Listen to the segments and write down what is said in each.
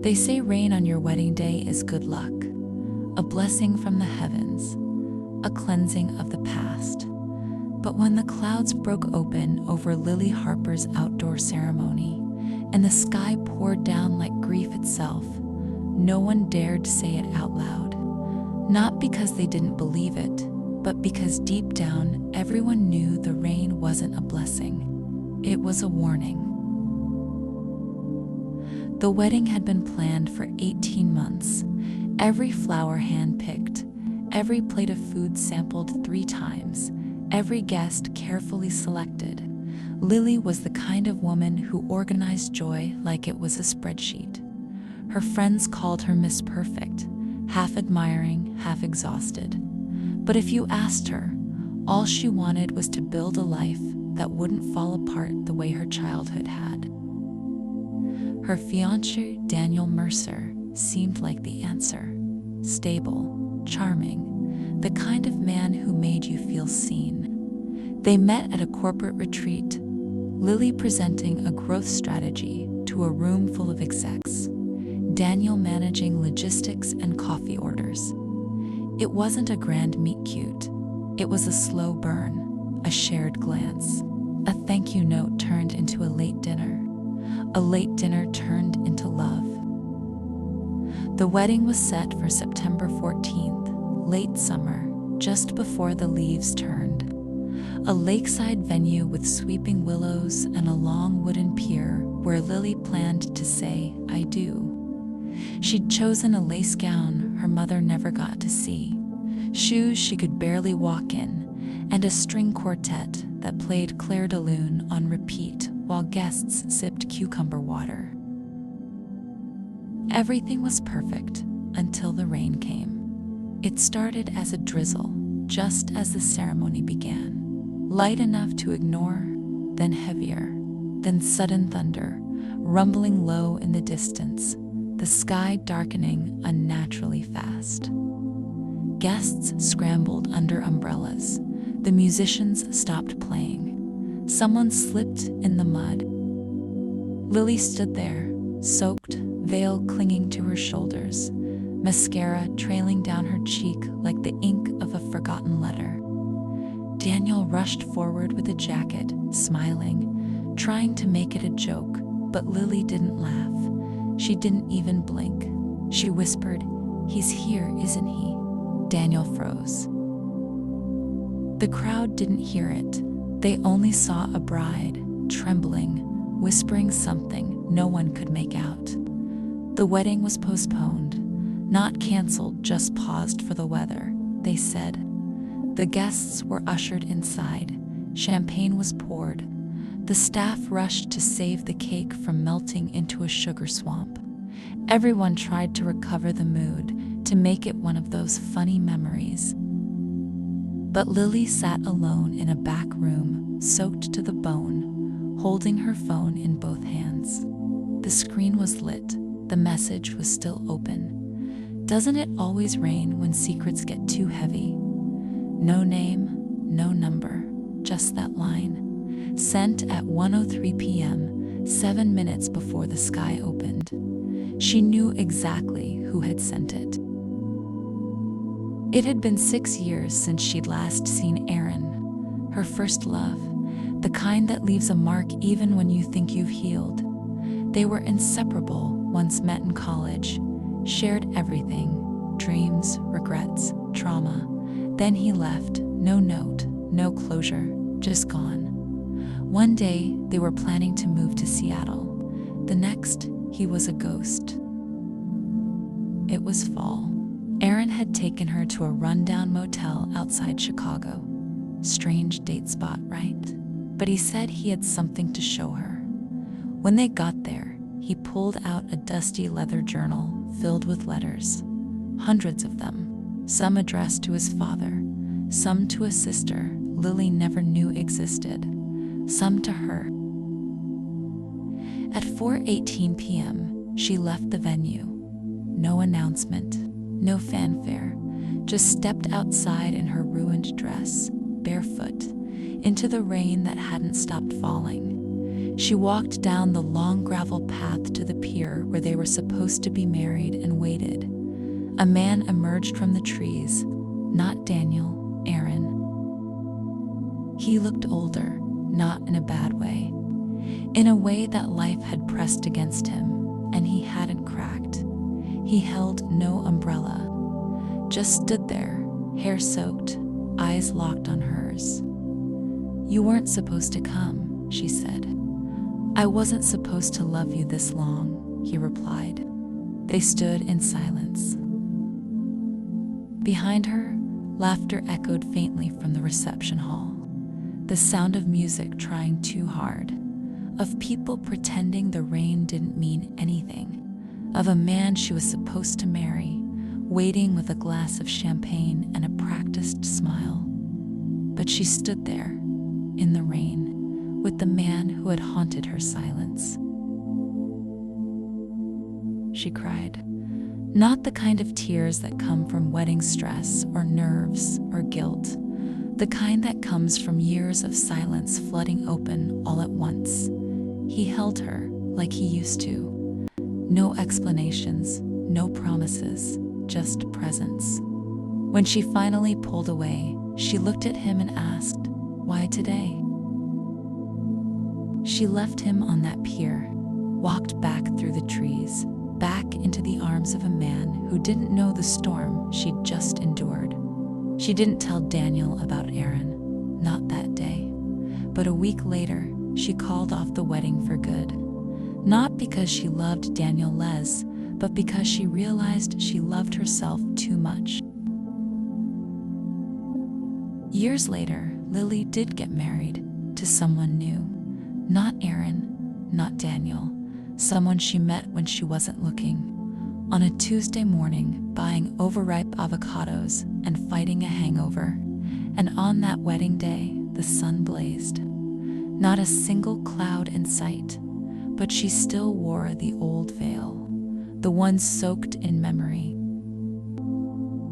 They say rain on your wedding day is good luck, a blessing from the heavens, a cleansing of the past. But when the clouds broke open over Lily Harper's outdoor ceremony, and the sky poured down like grief itself, no one dared say it out loud. Not because they didn't believe it, but because deep down, everyone knew the rain wasn't a blessing. It was a warning. The wedding had been planned for 18 months, every flower hand-picked, every plate of food sampled 3 times, every guest carefully selected. Lily was the kind of woman who organized joy like it was a spreadsheet. Her friends called her Miss Perfect, half admiring, half exhausted. But if you asked her, all she wanted was to build a life that wouldn't fall apart the way her childhood had. Her fiancé, Daniel Mercer, seemed like the answer. Stable, charming, the kind of man who made you feel seen. They met at a corporate retreat, Lily presenting a growth strategy to a room full of execs, Daniel managing logistics and coffee orders. It wasn't a grand meet-cute. It was a slow burn, a shared glance. A thank you note turned into a late dinner. A late dinner turned into love. The wedding was set for September 14th, late summer, just before the leaves turned. A lakeside venue with sweeping willows and a long wooden pier where Lily planned to say, "I do." She'd chosen a lace gown her mother never got to see, shoes she could barely walk in, and a string quartet that played Clair de Lune on repeat while guests sipped cucumber water. Everything was perfect until the rain came. It started as a drizzle, just as the ceremony began. Light enough to ignore, then heavier, then sudden thunder, rumbling low in the distance, the sky darkening unnaturally fast. Guests scrambled under umbrellas. The musicians stopped playing. Someone slipped in the mud. Lily stood there, soaked, veil clinging to her shoulders, mascara trailing down her cheek like the ink of a forgotten letter. Daniel rushed forward with a jacket, smiling, trying to make it a joke, but Lily didn't laugh. She didn't even blink. She whispered, "He's here, isn't he?" Daniel froze. The crowd didn't hear it. They only saw a bride, trembling, whispering something no one could make out. The wedding was postponed, not canceled, just paused for the weather, they said. The guests were ushered inside. Champagne was poured. The staff rushed to save the cake from melting into a sugar swamp. Everyone tried to recover the mood, to make it one of those funny memories. But Lily sat alone in a back room, soaked to the bone, holding her phone in both hands. The screen was lit. The message was still open. Doesn't it always rain when secrets get too heavy? No name, no number, just that line. Sent at 1:03 p.m., 7 minutes before the sky opened. She knew exactly who had sent it. It had been 6 years since she'd last seen Aaron, her first love, the kind that leaves a mark even when you think you've healed. They were inseparable, once met in college, shared everything, dreams, regrets, trauma. Then he left, no note, no closure, just gone. One day, they were planning to move to Seattle. The next, he was a ghost. It was fall. Aaron had taken her to a rundown motel outside Chicago. Strange date spot, right? But he said he had something to show her. When they got there, he pulled out a dusty leather journal filled with letters. Hundreds of them, some addressed to his father, some to a sister Lily never knew existed, some to her. At 4:18 p.m., she left the venue. No announcement, no fanfare, just stepped outside in her ruined dress, barefoot, into the rain that hadn't stopped falling. She walked down the long gravel path to the pier where they were supposed to be married and waited. A man emerged from the trees, not Daniel, Aaron. He looked older, not in a bad way, in a way that life had pressed against him, and he hadn't cracked. He held no umbrella, just stood there, hair soaked, eyes locked on hers. "You weren't supposed to come," she said. "I wasn't supposed to love you this long," he replied. They stood in silence. Behind her, laughter echoed faintly from the reception hall. The sound of music trying too hard, of people pretending the rain didn't mean anything, of a man she was supposed to marry, waiting with a glass of champagne and a practiced smile. But she stood there, in the rain, with the man who had haunted her silence. She cried. Not the kind of tears that come from wedding stress or nerves or guilt, the kind that comes from years of silence flooding open all at once. He held her like he used to. No explanations, no promises, just presence. When she finally pulled away, she looked at him and asked, "Why today?" She left him on that pier, walked back through the trees, back into the arms of a man who didn't know the storm she'd just endured. She didn't tell Daniel about Aaron, not that day. But a week later, she called off the wedding for good. Not because she loved Daniel less, but because she realized she loved herself too much. Years later, Lily did get married to someone new. Not Aaron, not Daniel. Someone she met when she wasn't looking. On a Tuesday morning, buying overripe avocados and fighting a hangover. And on that wedding day, the sun blazed. Not a single cloud in sight, but she still wore the old veil, the one soaked in memory.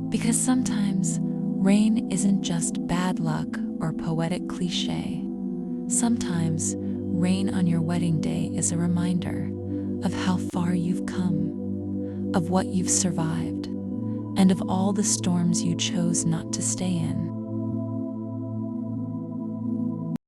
Because sometimes, rain isn't just bad luck or poetic cliche. Sometimes, rain on your wedding day is a reminder of how far you've come, of what you've survived, and of all the storms you chose not to stay in.